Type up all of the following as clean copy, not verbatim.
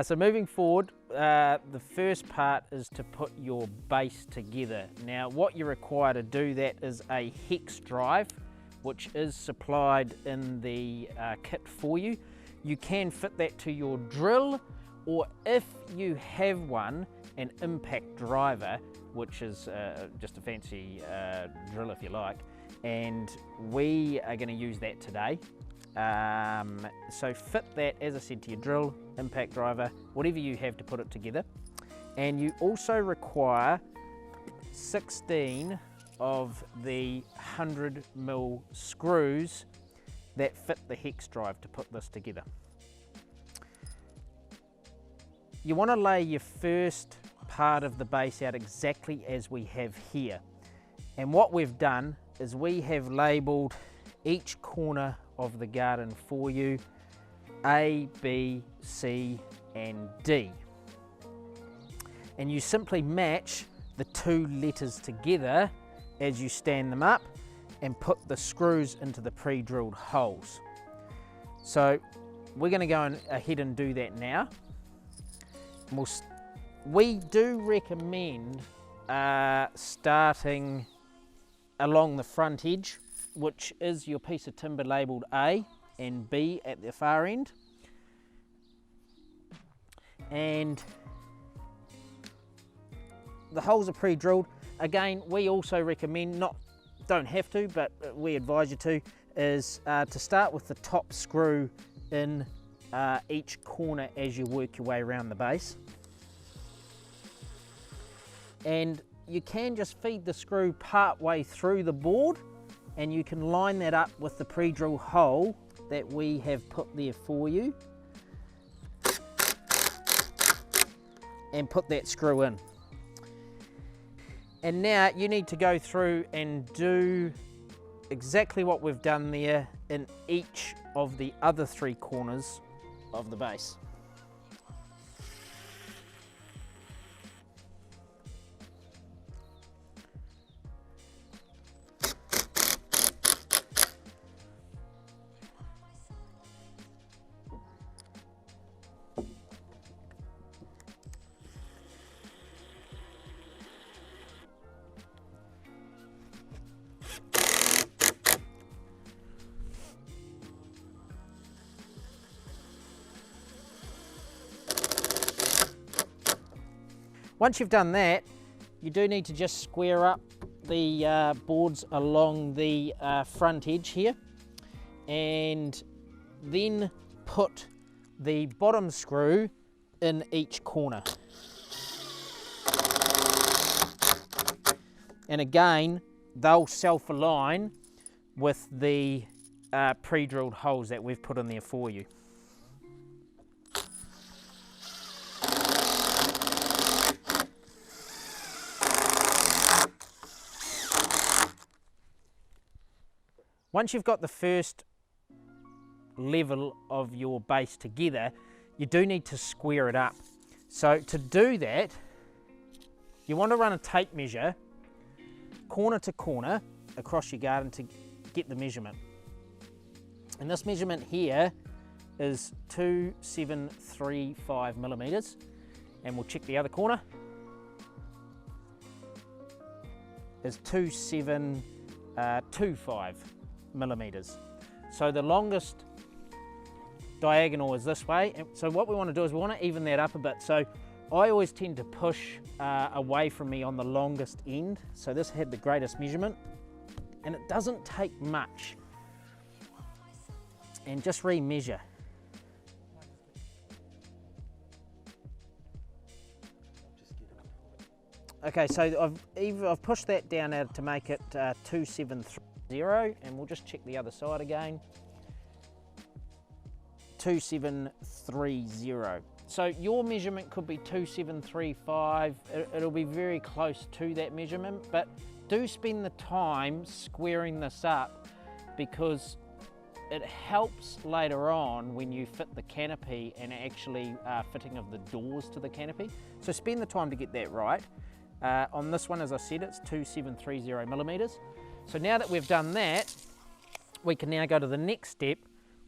So moving forward, the first part is to put your base together. Now what you require to do that is a hex drive, which is supplied in the kit for you. You can fit that to your drill, or if you have one, an impact driver, which is just a fancy drill if you like, and we are going to use that today. So fit that, as I said, to your drill, impact driver, whatever you have to put it together. And you also require 16 of the 100mm screws that fit the hex drive to put this together. You want to lay your first part of the base out exactly as we have here. And what we've done is we have labelled each corner of the garden for you, A, B, C and D. And you simply match the two letters together as you stand them up and put the screws into the pre-drilled holes. So we're going to go ahead and do that now. We do recommend starting along the front edge, which is your piece of timber labelled A and B at the far end. And the holes are pre-drilled. Again, we also recommend, don't have to, but we advise you to, is to start with the top screw in each corner as you work your way around the base. And you can just feed the screw part way through the board, and you can line that up with the pre-drill hole that we have put there for you and put that screw in. And now you need to go through and do exactly what we've done there in each of the other three corners of the base. Once you've done that, you do need to just square up the boards along the front edge here, and then put the bottom screw in each corner. And again, they'll self-align with the pre-drilled holes that we've put in there for you. Once you've got the first level of your base together, you do need to square it up. So to do that, you want to run a tape measure corner to corner across your garden to get the measurement. And this measurement here is 2735 millimeters, and we'll check the other corner. Is 2725 millimeters. So the longest diagonal is this way, and so what we want to do is we want to even that up a bit. So I always tend to push away from me on the longest end, so this had the greatest measurement, and it doesn't take much. And just re-measure. Okay, so I've pushed that down now to make it 2730, and we'll just check the other side again. 2730. So your measurement could be 2735. It'll be very close to that measurement, but do spend the time squaring this up, because it helps later on when you fit the canopy and actually fitting of the doors to the canopy. So spend the time to get that right. On this one, as I said, it's 2730 millimeters. So now that we've done that, we can now go to the next step,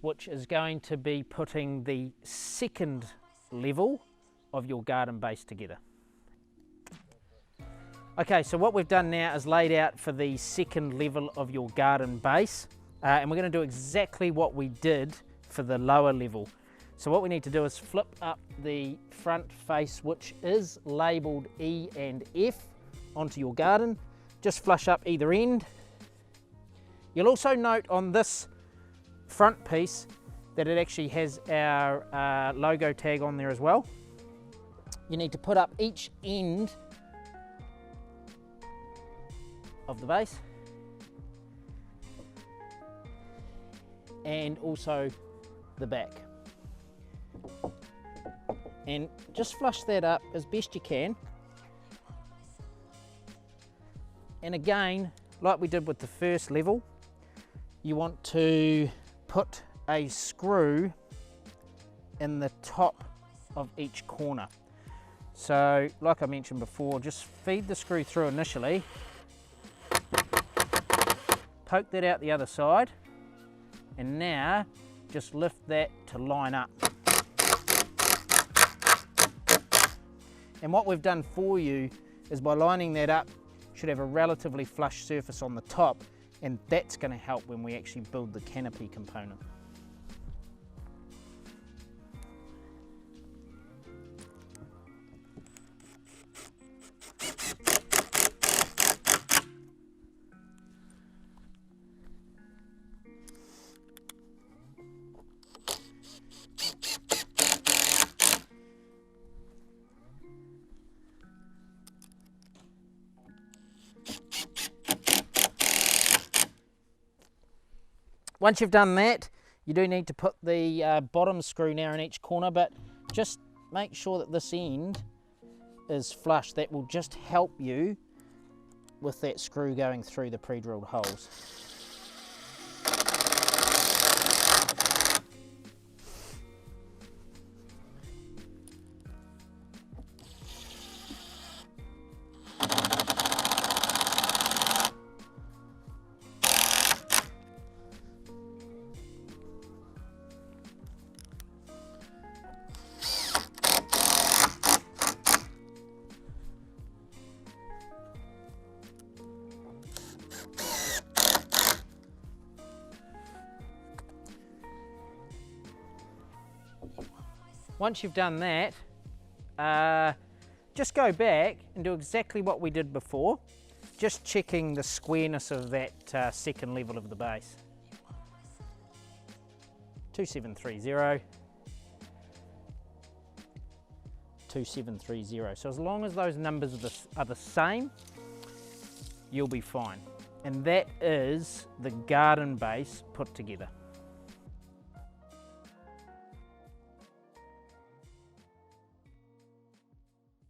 which is going to be putting the second level of your garden base together. Okay, so what we've done now is laid out for the second level of your garden base, and we're going to do exactly what we did for the lower level. So what we need to do is flip up the front face, which is labelled E and F, onto your garden. Just flush up either end. You'll also note on this front piece that it actually has our logo tag on there as well. You need to put up each end of the base and also the back. And just flush that up as best you can. And again, like we did with the first level, you want to put a screw in the top of each corner. So, like I mentioned before, just feed the screw through initially, poke that out the other side, and now just lift that to line up. And what we've done for you is by lining that up, should have a relatively flush surface on the top, and that's going to help when we actually build the canopy component. Once you've done that, you do need to put the bottom screw now in each corner, but just make sure that this end is flush. That will just help you with that screw going through the pre-drilled holes. Once you've done that, just go back and do exactly what we did before, just checking the squareness of that second level of the base. 2730, 2730. So as long as those numbers are the same, you'll be fine. And that is the garden base put together.